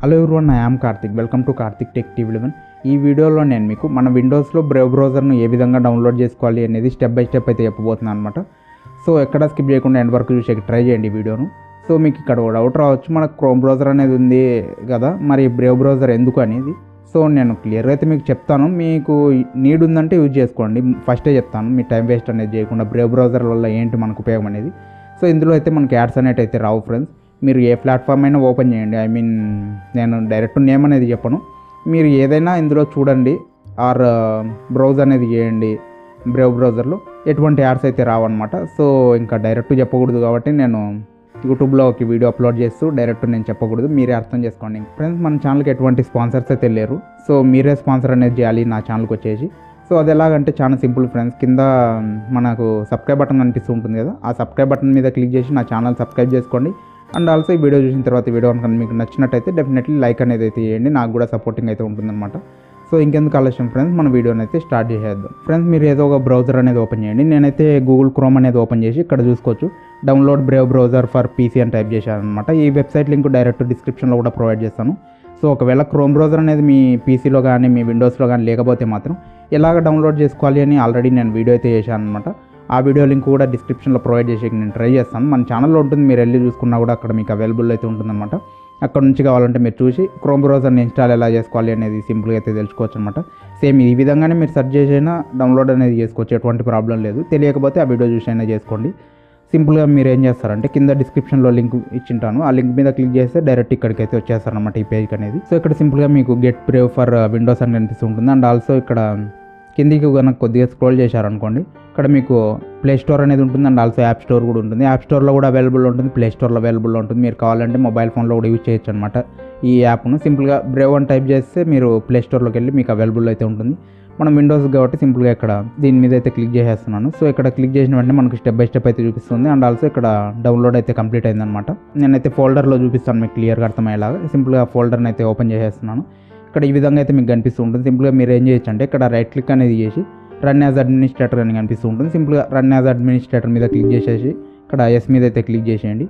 Hello everyone, I am Karthik. Welcome to Karthik tech TV 11. ఈ వీడియోలో నేను మీకు మన విండోస్లో బ్రేవ్ బ్రౌజర్ను ఏ విధంగా డౌన్లోడ్ చేసుకోవాలి అనేది స్టెప్ బై స్టెప్ అయితే చెప్పబోతున్నాను అనమాట. సో ఎక్కడ స్కిప్ చేయకుండా ఎండ్ వరకు చూసి ట్రై చేయండి వీడియోను. సో మీకు ఇక్కడ డౌట్ రావచ్చు, మనకు క్రోమ్ బ్రౌజర్ అనేది ఉంది కదా, మరి బ్రేవ్ బ్రౌజర్ ఎందుకు అనేది. సో నేను క్లియర్గా అయితే మీకు చెప్తాను. మీకు నీడ్ ఉందంటే యూజ్ చేసుకోండి, ఫస్టే చెప్తాను. మీ టైం వేస్ట్ అనేది చేయకుండా బ్రేవ్ బ్రౌజర్ వల్ల ఏంటి మనకు ఉపయోగం అనేది. సో ఇందులో అయితే మనకి యాడ్స్ అనేవి అయితే రావు ఫ్రెండ్స్. మీరు ఏ ప్లాట్ఫామ్ అయినా ఓపెన్ చేయండి, నేను డైరెక్ట్ నేమ్ అనేది చెప్పను, మీరు ఏదైనా ఇందులో చూడండి ఆర్ బ్రౌజ్ అనేది చేయండి బ్రేవ్ బ్రౌజర్లో, ఎటువంటి యాడ్స్ అయితే రావన్నమాట. సో ఇంకా డైరెక్ట్ చెప్పకూడదు కాబట్టి నేను యూట్యూబ్లో ఒక వీడియో అప్లోడ్ చేస్తూ డైరెక్ట్ నేను చెప్పకూడదు, మీరే అర్థం చేసుకోండి. ఫ్రెండ్స్, మన ఛానల్కి ఎటువంటి స్పాన్సర్స్ అయితే లేరు, సో మీరే స్పాన్సర్ అనేది చేయాలి నా ఛానల్కి వచ్చేసి. సో అది ఎలాగంటే చాలా సింపుల్ ఫ్రెండ్స్, కింద మనకు సబ్స్క్రైబ్ బటన్ కనిపిస్తూ ఉంటుంది కదా, ఆ సబ్స్క్రైబ్ బటన్ మీద క్లిక్ చేసి నా ఛానల్ సబ్స్క్రైబ్ చేసుకోండి. అండ్ ఆల్సో ఈ వీడియో చూసిన తర్వాత వీడియో కనుక మీకు నచ్చినట్టయితే డెఫినెట్లీ లైక్ అనేది అయితే చేయండి, నాకు కూడా సపోర్టింగ్ అయితే ఉంటుందన్నమాట. సో ఇంకెందుకు ఆలస్యం ఫ్రెండ్స్, మన వీడియోని అయితే స్టార్ట్ చేసేద్దాం. ఫ్రెండ్స్, మీరు ఏదో ఒక బ్రౌజర్ అనేది ఓపెన్ చేయండి. నేనైతే గూగుల్ క్రోమ్ అనేది ఓపెన్ చేసి ఇక్కడ చూసుకోవచ్చు download Brave browser for PC అని టైప్ చేశాను అనమాట. ఈ వెబ్సైట్ లింక్ డైరెక్ట్ డిస్క్రిప్షన్లో కూడా ప్రొవైడ్ చేస్తాను. సో ఒకవేళ క్రోమ్ బ్రౌజర్ అనేది మీ పీసీలో కానీ మీ విండోస్లో కానీ లేకపోతే మాత్రం ఎలాగ డౌన్లోడ్ చేసుకోవాలి అని ఆల్రెడీ నేను వీడియో అయితే చేశాను అనమాట. ఆ వీడియో లింక్ కూడా డిస్క్రిప్షన్లో ప్రొవైడ్ చేసి నేను ట్రై చేస్తాను. మన ఛానల్లో ఉంటుంది, మీరు వెళ్ళి చూసుకున్నా కూడా అక్కడ మీకు అవైలబుల్ అయితే ఉంటుందన్నమాట. అక్కడ నుంచి కావాలంటే మీరు చూసి క్రోమ్ బ్రౌజర్ని ఇన్స్టాల్ ఎలా చేసుకోవాలి అనేది సింపుల్గా అయితే తెలుసుకోవచ్చు అనమాట. సేమ్ ఈ విధంగానే మీరు సెర్చ్ చేసైనా డౌన్లోడ్ అనేది చేసుకోవచ్చు, ఎటువంటి ప్రాబ్లం లేదు. తెలియకపోతే ఆ వీడియో చూసి అయినా చేసుకోండి. సింపుల్గా మీరు ఏం చేస్తారంటే కింద డిస్క్రిప్షన్లో లింక్ ఇచ్చింటాను, ఆ లింక్ మీద క్లిక్ చేస్తే డైరెక్ట్ ఇక్కడికి అయితే వచ్చేస్తారనమాట ఈ పేజ్కి అనేది. సో ఇక్కడ సింపుల్గా మీకు గెట్ బ్రేవ్ ఫర్ విండోస్ అని కనిపిస్తుంటుంది. అండ్ ఆల్సో ఇక్కడ కిందికి కనుక కొద్దిగా స్క్రోల్ చేశారనుకోండి, ఇక్కడ మీకు ప్లే స్టోర్ అనేది ఉంటుంది. అండ్ ఆల్సో యాప్ స్టోర్ కూడా ఉంటుంది. యాప్ స్టోర్లో కూడా అవైలబుల్ ఉంటుంది, ప్లే స్టోర్లో అవైలబుల్ ఉంటుంది. మీరు కావాలంటే మొబైల్ ఫోన్లో కూడా యూజ్ చేయొచ్చు అనమాట ఈ యాప్ను. సింపుల్గా బ్రేవ్ అని టైప్ చేస్తే మీరు ప్లే స్టోర్లోకి వెళ్ళి మీకు అవైలబుల్ అయితే ఉంటుంది. మనం విండోస్ కాబట్టి సింపుల్గా ఇక్కడ దీని మీద అయితే క్లిక్ చేసేస్తున్నాను. సో ఇక్కడ క్లిక్ చేసిన వెంటనే మనకు స్టెప్ బై స్టెప్ అయితే చూపిస్తుంది. అండ్ ఆల్సో ఇక్కడ డౌన్లోడ్ అయితే కంప్లీట్ అయిందనమాట. నేనైతే ఫోల్డర్లో చూపిస్తాను మీకు క్లియర్గా అర్థమయ్యేలాగా. సింపుల్గా ఫోల్డర్ని అయితే ఓపెన్ చేసేస్తున్నాను. ఇక్కడ ఈ విధంగా అయితే మీకు కనిపిస్తూ ఉంటుంది. సింపుల్గా మీరు ఏం చేయొచ్చు అంటే ఇక్కడ రైట్ క్లిక్ అనేది చేసి రన్ యాజ్ అడ్మినిస్ట్రేటర్ అని కనిపిస్తూ ఉంటుంది. సింపుల్గా రన్ యాజ్ అడ్మినిస్ట్రేటర్ మీద క్లిక్ చేసేసి ఇక్కడ ఎస్ మీద అయితే క్లిక్ చేసేయండి.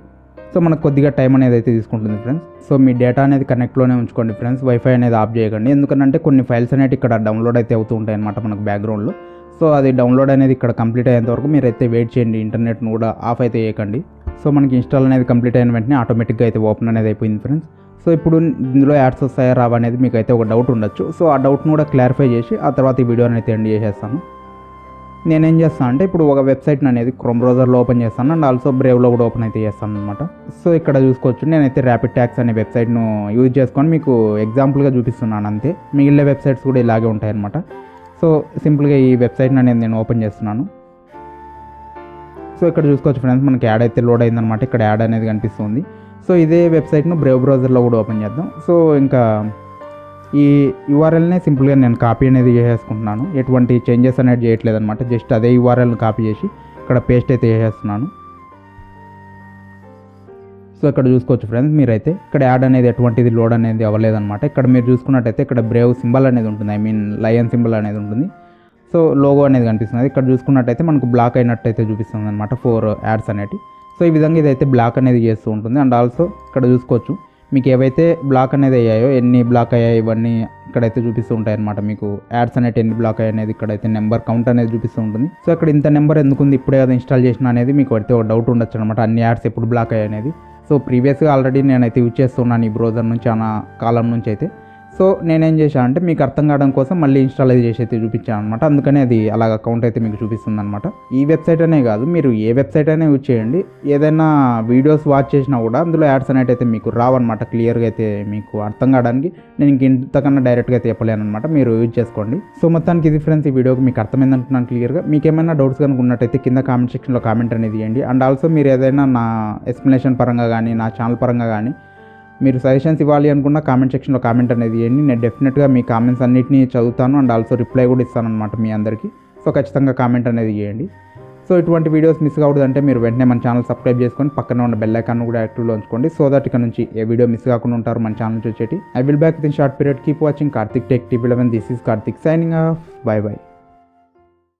సో మనకు కొద్దిగా టైం అనేది అయితే తీసుకుంటుంది ఫ్రెండ్స్. సో మీ డేటా అనేది కనెక్ట్లోనే ఉంచుకోండి ఫ్రెండ్స్, వైఫై అనేది ఆఫ్ చేయకండి. ఎందుకంటే కొన్ని ఫైల్స్ అనేవి ఇక్కడ డౌన్లోడ్ అయితే అవుతూ ఉంటాయి అనమాట మనకు బ్యాక్గ్రౌండ్లో. సో అది డౌన్లోడ్ అనేది ఇక్కడ కంప్లీట్ అయ్యేంత వరకు మీరు అయితే వెయిట్ చేయండి, ఇంటర్నెట్ను కూడా ఆఫ్ అయితే చేయకండి. సో మనకి ఇన్స్టాల్ అనేది కంప్లీట్ అయిన వెంటనే ఆటోమేటిక్గా అయితే ఓపెన్ అనేది అయిపోయింది ఫ్రెండ్స్. సో ఇప్పుడు ఇందులో యాడ్స్ వస్తాయా రావా అనేది మీకు అయితే ఒక డౌట్ ఉండొచ్చు. సో ఆ డౌట్ను కూడా క్లారిఫై చేసి ఆ తర్వాత ఈ వీడియోని అయితే ఎండ్ చేసేస్తాను. నేనేం చేస్తాను అంటే ఇప్పుడు ఒక వెబ్సైట్ని అనేది క్రోమ్ బ్రౌజర్లో ఓపెన్ చేస్తాను, అండ్ ఆల్సో బ్రేవ్లో కూడా ఓపెన్ అయితే చేస్తాను అనమాట. సో ఇక్కడ చూసుకోవచ్చు నేనైతే ర్యాపిడ్ ట్యాక్స్ అనే వెబ్సైట్ను యూజ్ చేసుకొని మీకు ఎగ్జాంపుల్గా చూపిస్తున్నాను అంతే. మిగిలిన వెబ్సైట్స్ కూడా ఇలాగే ఉంటాయి అనమాట. సో సింపుల్గా ఈ వెబ్సైట్ని అనేది నేను ఓపెన్ చేస్తున్నాను. సో ఇక్కడ చూసుకోవచ్చు ఫ్రెండ్స్, మనకి యాడ్ అయితే లోడ్ అయిందనమాట. ఇక్కడ యాడ్ అనేది కనిపిస్తుంది. సో ఇదే వెబ్సైట్ను బ్రేవ్ బ్రౌజర్లో కూడా ఓపెన్ చేద్దాం. సో ఇంకా ఈ యూఆర్ఎల్నే సింపుల్గా నేను కాపీ అనేది చేసేసుకుంటున్నాను, ఎటువంటి చేంజెస్ అనేది చేయట్లేదు అనమాట. జస్ట్ అదే యూఆర్ఎల్ని కాపీ చేసి ఇక్కడ పేస్ట్ అయితే చేసేస్తున్నాను. సో ఇక్కడ చూసుకోవచ్చు ఫ్రెండ్స్, మీరైతే ఇక్కడ యాడ్ అనేది ఎటువంటిది లోడ్ అనేది అవ్వలేదన్నమాట. ఇక్కడ మీరు చూసుకున్నట్టయితే ఇక్కడ బ్రేవ్ సింబల్ అనేది ఉంటుంది, లయన్ సింబల్ అనేది ఉంటుంది. సో లోగో అనేది కనిపిస్తుంది. ఇక్కడ చూసుకున్నట్టయితే మనకు బ్లాక్ అయినట్టయితే చూపిస్తుంది అనమాట 4 యాడ్స్ అనేవి. సో ఈ విధంగా ఇదైతే బ్లాక్ అనేది చేస్తూ ఉంటుంది. అండ్ ఆల్సో ఇక్కడ చూసుకోవచ్చు మీకు ఏవైతే బ్లాక్ అనేది అయ్యాయో, ఎన్ని బ్లాక్ అయ్యాయి ఇవన్నీ ఇక్కడైతే చూపిస్తూ ఉంటాయి అనమాట. మీకు యాడ్స్ అనేవి ఎన్ని బ్లాక్ అయ్యాయి అనేది ఇక్కడైతే నెంబర్ కౌంట్ అనేది చూపిస్తూ ఉంటుంది. సో ఇక్కడ ఇంత నెంబర్ ఎందుకుంది, ఇప్పుడే కదా ఇన్స్టాల్ చేసిన అనేది మీకు అయితే ఒక డౌట్ ఉండొచ్చు అనమాట, అన్ని యాడ్స్ ఎప్పుడు బ్లాక్ అయ్యాయి అనేది. సో ప్రీవియస్గా ఆల్రెడీ నేనైతే యూజ్ చేస్తున్నాను ఈ బ్రౌజర్ నుంచి, చాలా కాలం నుంచి అయితే. సో నేనేం చేశాను అంటే మీకు అర్థం కావడం కోసం మళ్ళీ ఇన్స్టాల్ అయితే చేసి అయితే చూపించాను అనమాట. అందుకని అది అలాగ అకౌంట్ అయితే మీకు చూపిస్తుంది అనమాట. ఈ వెబ్సైట్ అనే కాదు, మీరు ఏ వెబ్సైట్ అయినా యూజ్ చేయండి, ఏదైనా వీడియోస్ వాచ్ చేసినా కూడా అందులో యాడ్స్ అనేవి అయితే మీకు రావన్నమాట. క్లియర్గా అయితే మీకు అర్థం కావడానికి నేను ఇంతకన్నా డైరెక్ట్గా అయితే చెప్పలేను అనమాట, మీరు యూజ్ చేసుకోండి. సో మొత్తానికి ఇది ఫ్రెండ్స్, ఈ వీడియోకి మీకు అర్థమైంది అనుకున్నాను క్లియర్గా. మీకు ఏమైనా డౌట్స్ కనుక ఉన్నట్టయితే కింద కామెంట్ సెక్షన్లో కామెంట్ అనేది చేయండి. అండ్ ఆల్సో మీరు ఏదైనా నా ఎక్స్ప్లెనేషన్ పరంగా కానీ నా ఛానల్ పరంగా కానీ మీరు సజెషన్స్ ఇవ్వాలి అనుకున్న కామెంట్ సెక్షన్లో కామెంట్ అనేది చేయండి. నేను డెఫినెట్గా మీ కామెంట్స్ అన్నింటినీ చదువుతాను, అండ్ ఆల్సో రిప్లై కూడా ఇస్తాను అనమాట మీ అందరికీ. సో ఖచ్చితంగా కామెంట్ అనేది చేయండి. సో ఇటువంటి వీడియోస్ మిస్ కావద్దంటే మీరు వెంటనే మన ఛానల్ సబ్స్క్రైబ్ చేసుకొని పక్కన ఉన్న బెల్ ఐకాన్ కూడా యాక్టివ్లో ఉంచుకోండి. సో దట్ ఇక్కడ నుంచి ఏ వీడియో మిస్ కాకుండా ఉంటారు మన ఛానల్ వచ్చేటి. I will back with in short period. Keep watching Karthik tech TV 11. This is Karthik signing off. By by.